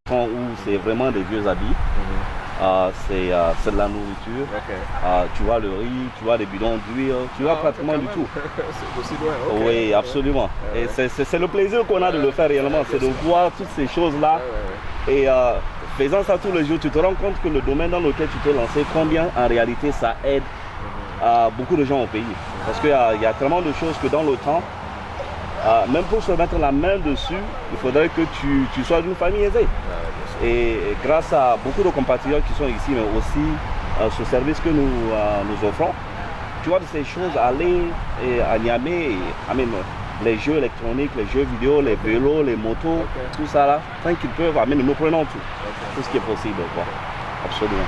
Où c'est vraiment des vieux habits. C'est de la nourriture. Tu vois le riz, tu vois les bidons d'huile, tu vois pratiquement du tout. C'est aussi loin. Oui, absolument. Et c'est le plaisir qu'on a de le faire réellement, c'est de voir toutes ces choses-là. Et faisant ça tous les jours, tu te rends compte que le domaine dans lequel tu t'es lancé, combien en réalité ça aide beaucoup de gens au pays. Parce qu'il y a tellement de choses que dans le temps, même pour se mettre la main dessus, il faudrait que tu sois d'une famille aisée. Et grâce à beaucoup de compatriotes qui sont ici, mais aussi ce service que nous offrons, tu vois de ces choses aller à Niamey, les jeux électroniques, les jeux vidéo, les vélos, les motos, tout ça là, tant qu'ils peuvent, nous prenons tout ce qui est possible, quoi. Absolument.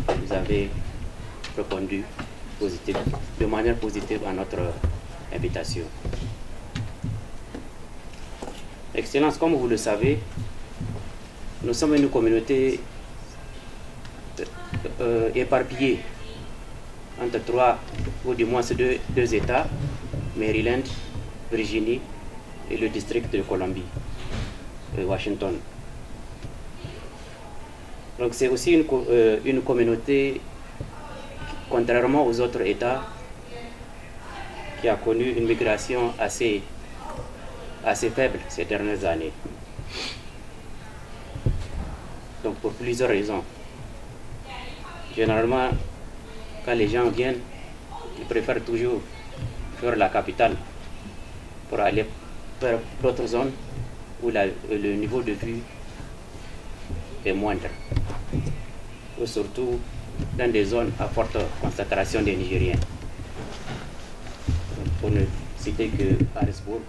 Vous avez répondu de manière positive à notre invitation. Excellence, comme vous le savez, nous sommes une communauté éparpillée entre trois, ou du moins deux États, Maryland, Virginie et le district de Columbie, Washington. Donc c'est aussi une communauté, contrairement aux autres États, qui a connu une migration assez faible ces dernières années. Donc pour plusieurs raisons. Généralement, quand les gens viennent, ils préfèrent toujours faire la capitale pour aller vers d'autres zones où le niveau de vie est moindre. Ou surtout dans des zones à forte concentration des Nigériens. Pour ne citer que Harrisburg,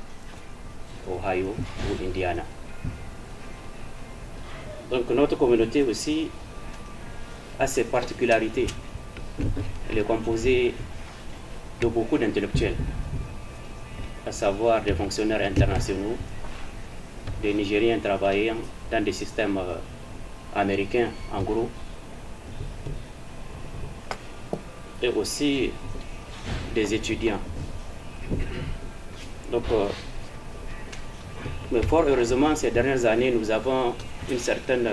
Ohio ou Indiana. Donc notre communauté aussi a ses particularités. Elle est composée de beaucoup d'intellectuels, à savoir des fonctionnaires internationaux, des Nigériens travaillant dans des systèmes américains en gros, et aussi des étudiants. Donc, mais fort heureusement, ces dernières années, nous avons une certaine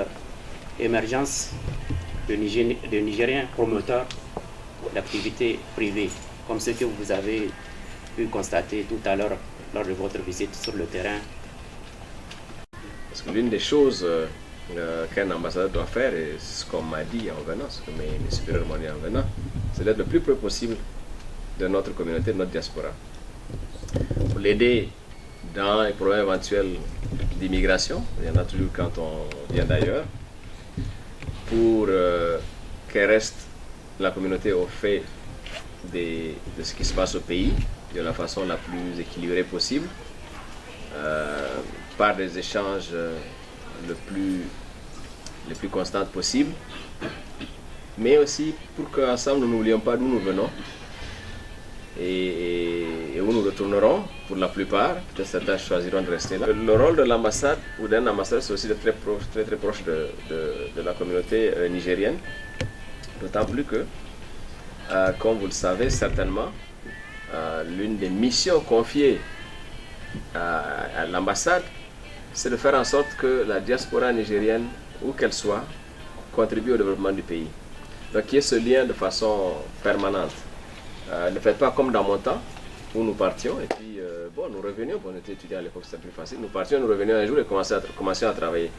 émergence de Nigériens promoteurs d'activités privées, comme ce que vous avez pu constater tout à l'heure lors de votre visite sur le terrain? Parce que l'une des choses qu'un ambassadeur doit faire, et ce qu'on m'a dit en venant, ce que mes supérieurs m'ont dit en venant, c'est d'être le plus près possible de notre communauté, de notre diaspora. Pour l'aider dans les problèmes éventuels d'immigration, il y en a toujours quand on vient d'ailleurs, pour qu'elle reste la communauté au fait de ce qui se passe au pays de la façon la plus équilibrée possible, par des échanges les plus constants possibles, mais aussi pour qu'ensemble nous n'oublions pas d'où nous venons et où nous retournerons pour la plupart. Peut-être certains choisiront de rester là. Le rôle de l'ambassade ou d'un ambassadeur, c'est aussi d'être très proche de la communauté nigérienne, d'autant plus que, comme vous le savez certainement, l'une des missions confiées à l'ambassade, c'est de faire en sorte que la diaspora nigérienne, où qu'elle soit, contribue au développement du pays. Donc il y a ce lien de façon permanente. Ne faites pas comme dans mon temps, où nous partions, et puis nous revenions, on était étudiants à l'époque, c'était plus facile, nous partions, nous revenions un jour et commencions à travailler.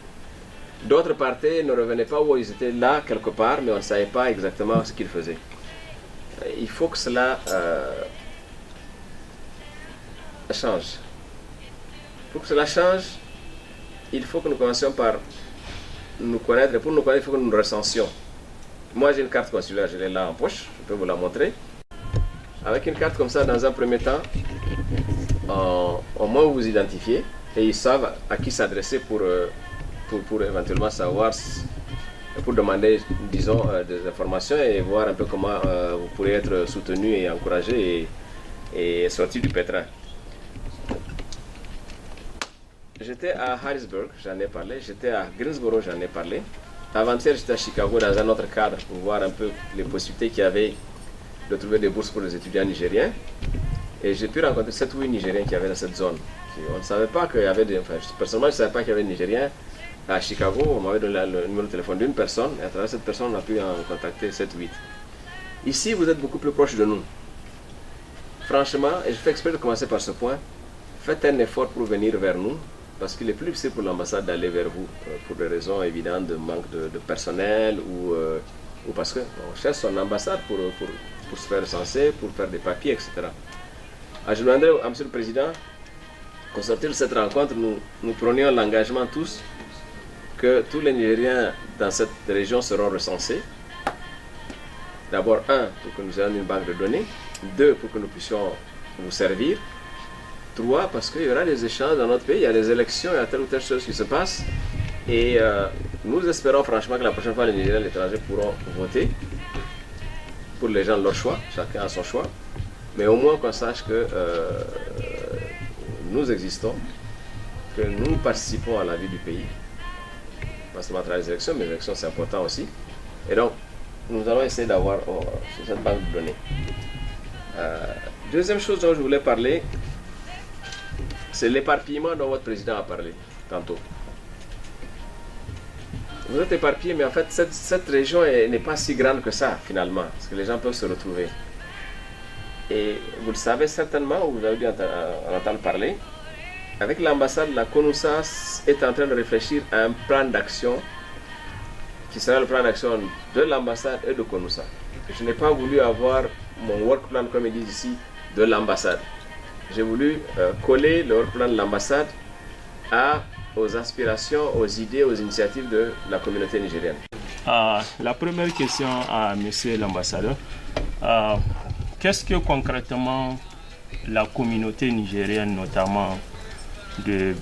D'autres partaient, ne revenaient pas, où ils étaient là quelque part, mais on ne savait pas exactement ce qu'ils faisaient. Il faut que cela change. Pour que cela change, il faut que nous commencions par nous connaître. Et pour nous connaître, il faut que nous nous recensions. Moi, j'ai une carte consulaire, je l'ai là en poche, je peux vous la montrer. Avec une carte comme ça, dans un premier temps, au moins vous vous identifiez et ils savent à qui s'adresser pour éventuellement savoir, pour demander, disons, des informations et voir un peu comment vous pourrez être soutenu et encouragé et sortir du pétrin. J'étais à Harrisburg, j'en ai parlé. J'étais à Greensboro, j'en ai parlé. Avant-hier, j'étais à Chicago dans un autre cadre pour voir un peu les possibilités qu'il y avait de trouver des bourses pour les étudiants nigériens. Et j'ai pu rencontrer 7 ou 8 Nigériens qui avaient dans cette zone. On ne savait pas qu'il y avait des... Enfin, personnellement, je ne savais pas qu'il y avait des Nigériens. À Chicago, on m'avait donné le numéro de téléphone d'une personne. Et à travers cette personne, on a pu en contacter 7 ou 8. Ici, vous êtes beaucoup plus proche de nous. Franchement, et je fais exprès de commencer par ce point, faites un effort pour venir vers nous. Parce qu'il est plus difficile pour l'ambassade d'aller vers vous pour des raisons évidentes de manque de personnel ou parce qu'on cherche son ambassade pour se faire recenser, pour faire des papiers, etc. Je demanderai à M. le Président qu'au sortir de cette rencontre, nous prenions l'engagement tous que tous les Nigériens dans cette région seront recensés. D'abord, pour que nous ayons une banque de données. 2, pour que nous puissions vous servir. 3, parce qu'il y aura des échanges dans notre pays, il y a des élections, il y a telle ou telle chose qui se passe. Et nous espérons franchement que la prochaine fois, les Nigériens et les étrangers pourront voter pour les gens de leur choix, chacun a son choix. Mais au moins qu'on sache que nous existons, que nous participons à la vie du pays. Pas seulement à travers les élections, mais les élections c'est important aussi. Et donc, nous allons essayer d'avoir cette banque de données. Deuxième chose dont je voulais parler, c'est l'éparpillement dont votre président a parlé tantôt. Vous êtes éparpillés, mais en fait, cette région n'est pas si grande que ça, finalement, parce que les gens peuvent se retrouver. Et vous le savez certainement, ou vous avez dû en entendre parler, avec l'ambassade, la CONUSA est en train de réfléchir à un plan d'action qui sera le plan d'action de l'ambassade et de CONUSA. Je n'ai pas voulu avoir mon work plan, comme ils disent ici, de l'ambassade. J'ai voulu coller le work plan de l'ambassade aux aspirations, aux idées, aux initiatives de la communauté nigérienne. La première question à monsieur l'ambassadeur, qu'est-ce que concrètement la communauté nigérienne, notamment de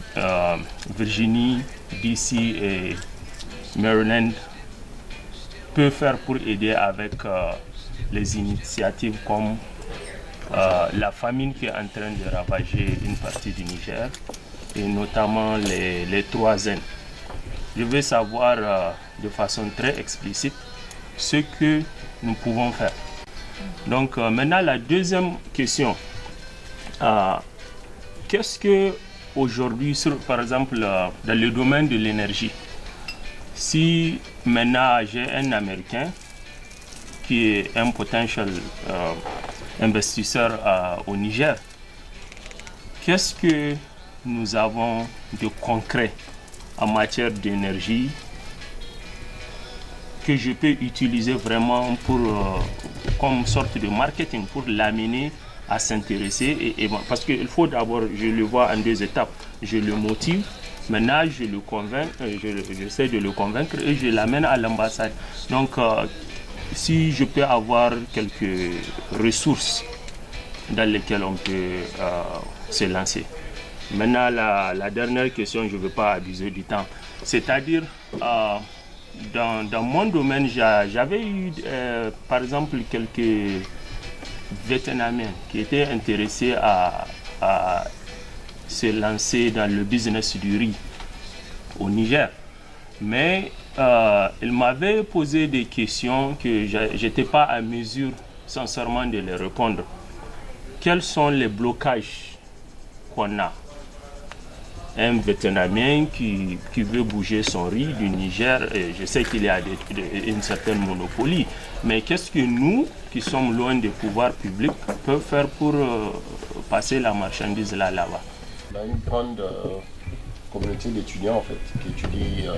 Virginie, DC et Maryland, peut faire pour aider avec les initiatives comme la famine qui est en train de ravager une partie du Niger, et notamment les 3 N. Je veux savoir de façon très explicite ce que nous pouvons faire. Donc maintenant la deuxième question, qu'est-ce que aujourd'hui, par exemple dans le domaine de l'énergie, si maintenant j'ai un Américain qui est un potentiel investisseur au Niger qu'est-ce que nous avons de concret en matière d'énergie que je peux utiliser vraiment pour, comme sorte de marketing pour l'amener à s'intéresser parce qu'il faut d'abord, je le vois en 2 étapes, je le motive, maintenant je le convainc, j'essaie de le convaincre et je l'amène à l'ambassade. Donc si je peux avoir quelques ressources dans lesquelles on peut se lancer. Maintenant la dernière question, je ne veux pas abuser du temps, c'est-à-dire dans mon domaine, j'avais eu par exemple quelques Vietnamiens qui étaient intéressés à se lancer dans le business du riz au Niger. Mais ils m'avaient posé des questions que je n'étais pas à mesure sincèrement de les répondre. Quels sont les blocages qu'on a? Un Vietnamien qui veut bouger son riz du Niger, je sais qu'il y a une certaine monopolie, mais qu'est-ce que nous, qui sommes loin des pouvoirs publics, peuvent faire pour passer la marchandise là-bas? On a une grande communauté d'étudiants en fait, qui étudient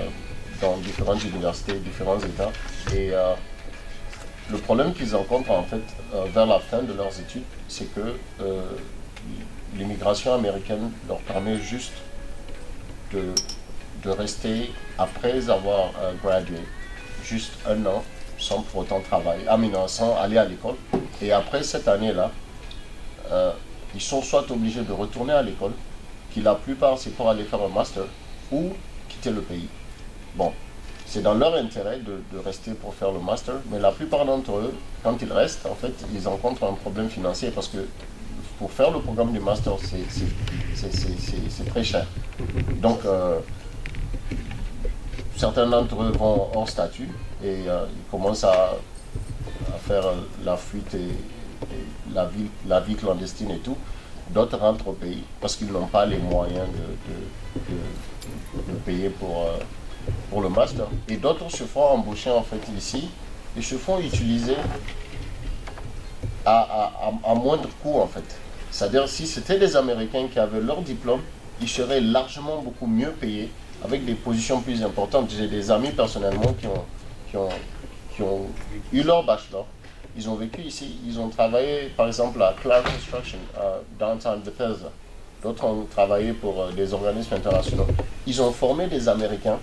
dans différentes universités, différents États. Et le problème qu'ils rencontrent en fait vers la fin de leurs études, c'est que l'immigration américaine leur permet juste de rester, après avoir gradué, juste 1 an sans pour autant travailler, sans aller à l'école. Et après cette année-là, ils sont soit obligés de retourner à l'école, qui la plupart c'est pour aller faire un master, ou quitter le pays. Bon, c'est dans leur intérêt de rester pour faire le master, mais la plupart d'entre eux, quand ils restent, en fait, ils rencontrent un problème financier parce que pour faire le programme du master, c'est très cher. Donc, certains d'entre eux vont hors statut et ils commencent à faire la fuite et la vie clandestine et tout. D'autres rentrent au pays parce qu'ils n'ont pas les moyens de payer pour le master. Et d'autres se font embaucher en fait ici et se font utiliser à moindre coût en fait. C'est-à-dire si c'était des Américains qui avaient leur diplôme, ils seraient largement beaucoup mieux payés avec des positions plus importantes. J'ai des amis personnellement qui ont eu leur bachelor. Ils ont vécu ici, ils ont travaillé par exemple à Clark Construction, à Downtown Bethesda. D'autres ont travaillé pour des organismes internationaux. Ils ont formé des Américains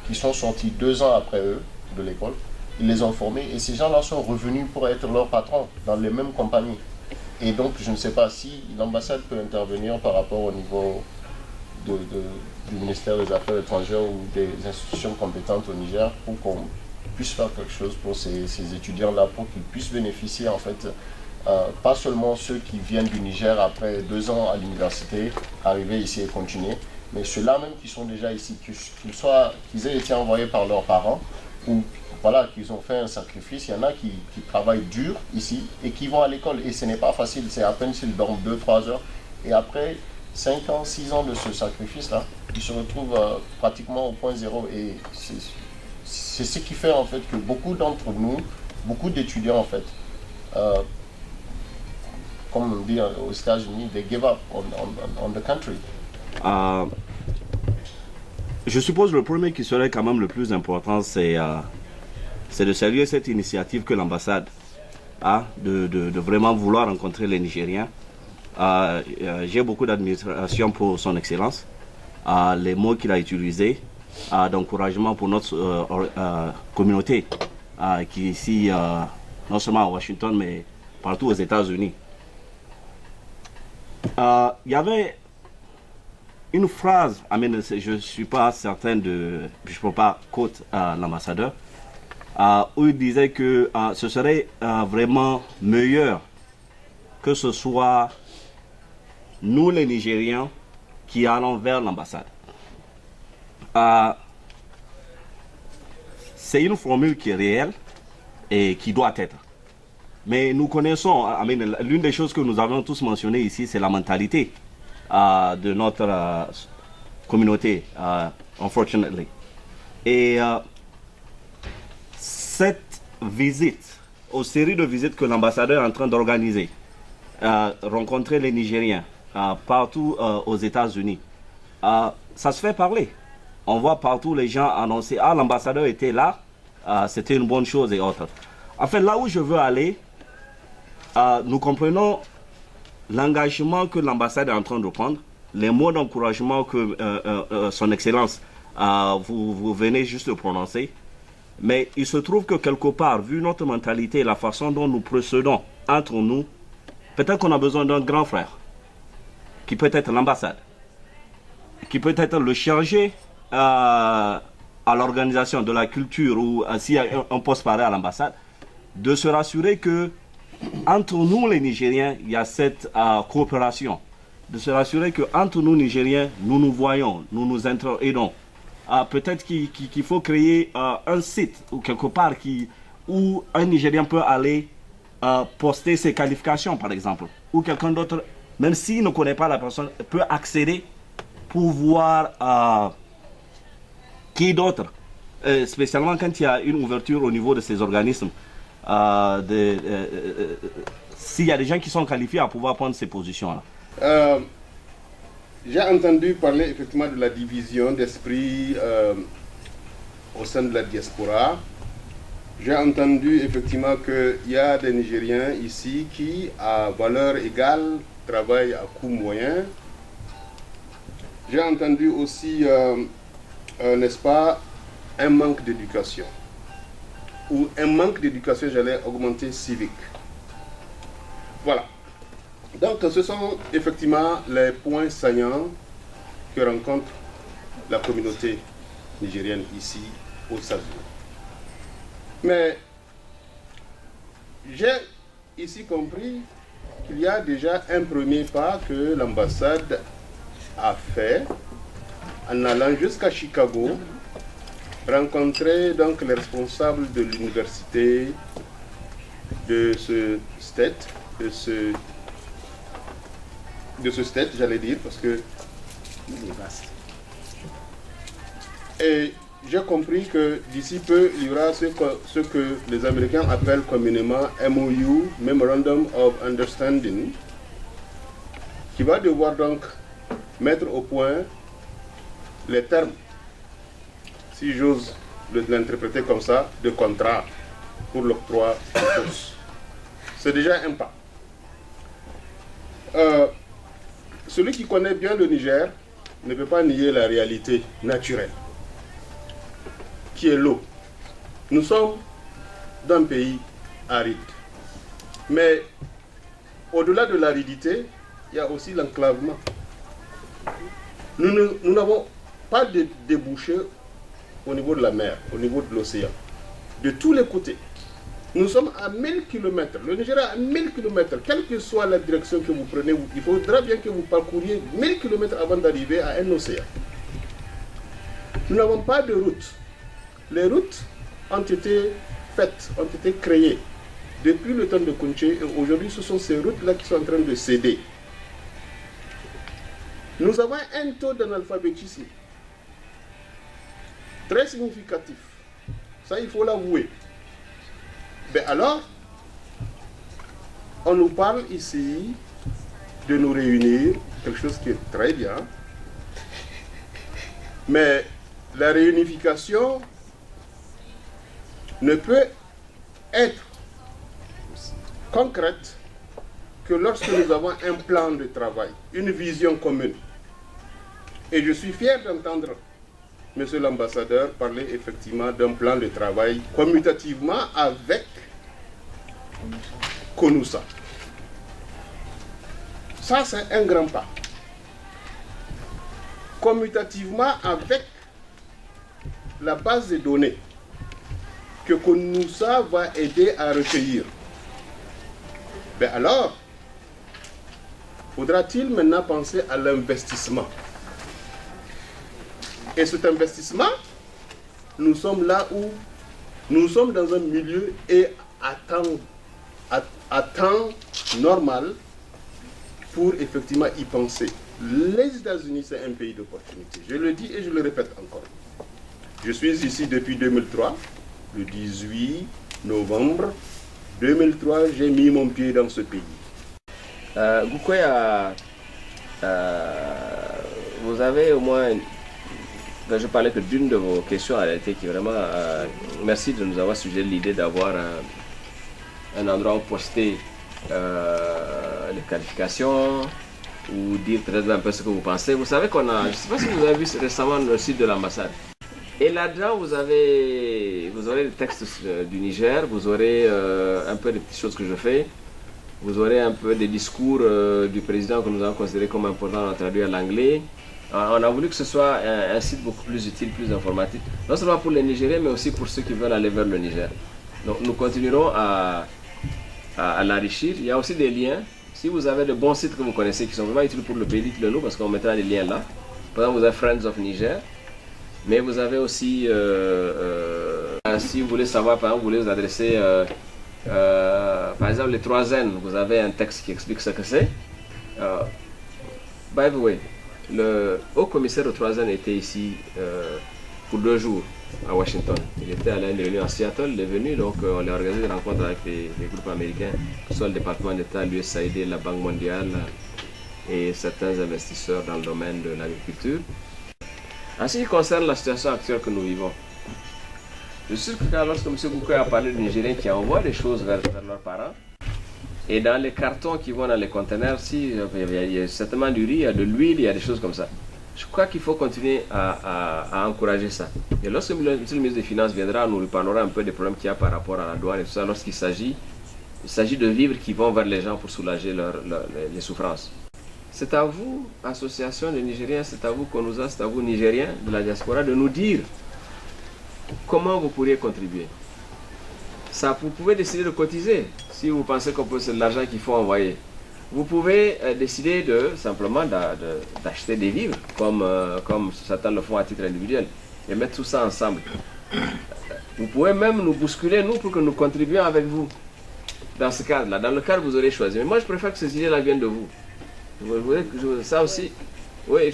qui sont sortis 2 ans après eux de l'école. Ils les ont formés et ces gens-là sont revenus pour être leurs patrons dans les mêmes compagnies. Et donc, je ne sais pas si l'ambassade peut intervenir par rapport au niveau du ministère des Affaires étrangères ou des institutions compétentes au Niger pour qu'on puisse faire quelque chose pour ces étudiants-là, pour qu'ils puissent bénéficier, en fait, pas seulement ceux qui viennent du Niger après 2 ans à l'université, arriver ici et continuer, mais ceux-là même qui sont déjà ici, qu'ils aient été envoyés par leurs parents ou voilà, qu'ils ont fait un sacrifice. Il y en a qui travaillent dur ici et qui vont à l'école. Et ce n'est pas facile, c'est à peine s'ils dorment 2-3 heures. Et après 5 ans, 6 ans de ce sacrifice-là, ils se retrouvent pratiquement au point zéro. Et c'est ce qui fait en fait que beaucoup d'entre nous, beaucoup d'étudiants en fait, comme on dit aux États-Unis, they give up on the country. Je suppose le premier qui serait quand même le plus important, c'est de saluer cette initiative que l'ambassade a de vraiment vouloir rencontrer les Nigériens. J'ai beaucoup d'admiration pour son excellence, les mots qu'il a utilisés, d'encouragement pour notre communauté qui est ici, non seulement à Washington, mais partout aux États-Unis. Il y avait une phrase, je ne suis pas certain je ne peux pas quote l'ambassadeur, où il disait que ce serait vraiment meilleur que ce soit nous les Nigériens qui allons vers l'ambassade. C'est une formule qui est réelle et qui doit être. Mais nous connaissons, l'une des choses que nous avons tous mentionnées ici, c'est la mentalité de notre communauté, unfortunately. Et cette visite, aux séries de visites que l'ambassadeur est en train d'organiser, rencontrer les Nigériens, partout aux États-Unis, ça se fait parler. On voit partout les gens annoncer, ah, l'ambassadeur était là, c'était une bonne chose et autres. En fait, là où je veux aller, nous comprenons l'engagement que l'ambassade est en train de prendre, les mots d'encouragement que son Excellence, vous venez juste de prononcer. Mais il se trouve que quelque part, vu notre mentalité et la façon dont nous procédons entre nous, peut-être qu'on a besoin d'un grand frère, qui peut être l'ambassade, qui peut être le chargé à l'organisation de la culture ou s'il y a un poste pareil à l'ambassade, de se rassurer que entre nous les Nigériens, il y a cette coopération, de se rassurer que entre nous Nigériens, nous nous voyons, nous nous aidons. Peut-être qu'il faut créer un site ou quelque part où un Nigérien peut aller poster ses qualifications, par exemple, ou quelqu'un d'autre, même s'il ne connaît pas la personne, peut accéder pour voir qui d'autre, spécialement quand il y a une ouverture au niveau de ces organismes, s'il y a des gens qui sont qualifiés à pouvoir prendre ces positions-là. J'ai entendu parler effectivement de la division d'esprit au sein de la diaspora. J'ai entendu effectivement qu'il y a des Nigériens ici qui, à valeur égale, travaillent à coût moyen. J'ai entendu aussi, n'est-ce pas, un manque d'éducation. Ou un manque d'éducation, j'allais augmenter civique. Voilà. Donc, ce sont effectivement les points saillants que rencontre la communauté nigérienne ici aux États-Unis. Mais j'ai ici compris qu'il y a déjà un premier pas que l'ambassade a fait en allant jusqu'à Chicago, rencontrer donc les responsables de l'université de ce state, j'allais dire, parce que et j'ai compris que d'ici peu, il y aura ce que les Américains appellent communément MOU, Memorandum of Understanding, qui va devoir donc mettre au point les termes, si j'ose l'interpréter comme ça, de contrat pour l'octroi de bourse. C'est déjà un pas. Celui qui connaît bien le Niger ne peut pas nier la réalité naturelle, qui est l'eau. Nous sommes d'un pays aride. Mais au-delà de l'aridité, il y a aussi l'enclavement. Nous n'avons pas de débouchés au niveau de la mer, au niveau de l'océan. De tous les côtés. Nous sommes à 1000 km. Le Nigeria à 1000 km. Quelle que soit la direction que vous prenez, il faudra bien que vous parcouriez 1000 km avant d'arriver à un océan. Nous n'avons pas de route. Les routes ont été faites, ont été créées depuis le temps de Kunché et aujourd'hui ce sont ces routes-là qui sont en train de céder. Nous avons un taux d'analphabétisme très significatif. Ça, il faut l'avouer. Mais alors, on nous parle ici de nous réunir, quelque chose qui est très bien. Mais la réunification ne peut être concrète que lorsque nous avons un plan de travail, une vision commune. Et je suis fier d'entendre Monsieur l'ambassadeur parler effectivement d'un plan de travail commutativement avec Konoussa. Ça, c'est un grand pas. Commutativement avec la base de données que Konoussa va aider à recueillir. Mais alors, faudra-t-il maintenant penser à l'investissement? Et cet investissement, nous sommes là où nous sommes dans un milieu et à temps normal pour effectivement y penser. Les États-Unis, c'est un pays d'opportunité. Je le dis et je le répète encore. Je suis ici depuis 2003. Le 18 novembre 2003, j'ai mis mon pied dans ce pays. Gukoya vous avez au moins... Je parlais que d'une de vos questions en réalité qui est vraiment... merci de nous avoir suggéré l'idée d'avoir un endroit où poster les qualifications ou dire peut-être un peu ce que vous pensez. Vous savez qu'on a... Je ne sais pas si vous avez vu récemment le site de l'ambassade. Et là-dedans, vous aurez les textes du Niger, vous aurez un peu des petites choses que je fais, vous aurez un peu des discours du président que nous avons considéré comme important à traduire à l'anglais. On a voulu que ce soit un site beaucoup plus utile, plus informatif, non seulement pour les Nigériens, mais aussi pour ceux qui veulent aller vers le Niger. Donc nous continuerons à l'enrichir. Il y a aussi des liens. Si vous avez de bons sites que vous connaissez qui sont vraiment utiles pour le pays, dites-le nous parce qu'on mettra les liens là. Par exemple, vous avez Friends of Niger. Mais vous avez aussi, si vous voulez savoir, par exemple, vous voulez vous adresser, par exemple, les 3 N, vous avez un texte qui explique ce que c'est. By the way, le haut commissaire aux 3 N était ici pour 2 jours à Washington. Il était à l'un des réunions à Seattle, il est venu, donc on a organisé des rencontres avec les groupes américains, que ce soit le département d'État, l'USAID, la Banque mondiale et certains investisseurs dans le domaine de l'agriculture. En ce qui concerne la situation actuelle que nous vivons, je suis sûr que lorsque M. Boukoy a parlé de Nigériens qui envoient des choses vers leurs parents, et dans les cartons qui vont dans les conteneurs, il y a certainement du riz, il y a de l'huile, il y a des choses comme ça. Je crois qu'il faut continuer à encourager ça. Et lorsque le ministre des Finances viendra, on nous parlera un peu des problèmes qu'il y a par rapport à la douane et tout ça, lorsqu'il s'agit de vivres qui vont vers les gens pour soulager les souffrances. C'est à vous, association des Nigériens, c'est à vous Konouza, c'est à vous Nigériens de la diaspora, de nous dire comment vous pourriez contribuer. Ça, vous pouvez décider de cotiser, si vous pensez que c'est de l'argent qu'il faut envoyer. Vous pouvez décider simplement d'acheter des vivres, comme certains le font à titre individuel, et mettre tout ça ensemble. Vous pouvez même nous bousculer, nous, pour que nous contribuions avec vous, dans ce cadre-là, dans le cadre que vous aurez choisi. Mais moi, je préfère que ces idées-là viennent de vous. Je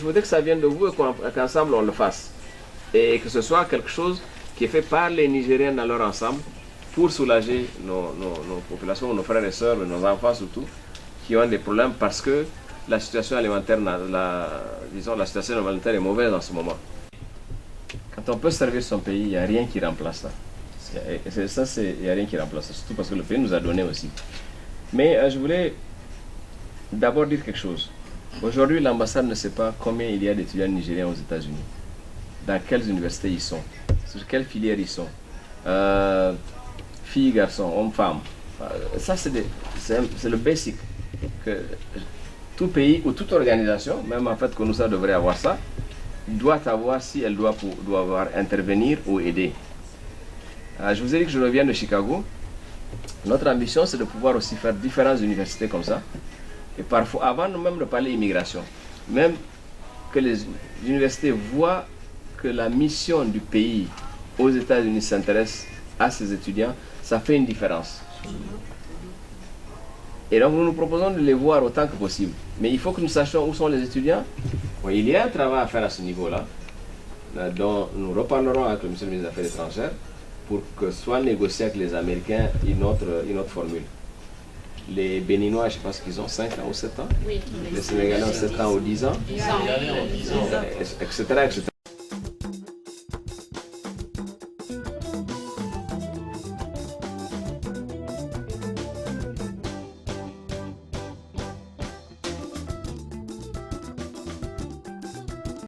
voudrais que ça vienne de vous et qu'ensemble on le fasse. Et que ce soit quelque chose qui est fait par les Nigériens dans leur ensemble pour soulager nos populations, nos frères et sœurs, nos enfants surtout, qui ont des problèmes parce que la situation alimentaire, la situation alimentaire est mauvaise en ce moment. Quand on peut servir son pays, il n'y a rien qui remplace ça. Il n'y a rien qui remplace ça, surtout parce que le pays nous a donné aussi. Mais je voulais d'abord dire quelque chose. Aujourd'hui, l'ambassade ne sait pas combien il y a d'étudiants nigériens aux États-Unis. Dans quelles universités ils sont, sur quelles filières ils sont. Filles, garçons, hommes, femmes. Ça, c'est le basic. Que tout pays ou toute organisation, même en fait que nous ça devrait avoir ça, doit avoir si elle doit avoir intervenir ou aider. Je vous ai dit que je reviens de Chicago. Notre ambition, c'est de pouvoir aussi faire différentes universités comme ça. Et parfois, avant même de parler immigration, même que les universités voient que la mission du pays aux États-Unis s'intéresse à ses étudiants, ça fait une différence. Et donc nous nous proposons de les voir autant que possible. Mais il faut que nous sachions où sont les étudiants. Bon, il y a un travail à faire à ce niveau-là, dont nous reparlerons avec le ministre des Affaires étrangères pour que soit négocié avec les Américains une autre formule. Les Béninois, je ne sais pas ce qu'ils ont, 5 ans ou 7 ans. Oui. Les Sénégalais ont 7 ans ou 10 ans. 10 ans. Etc., etc.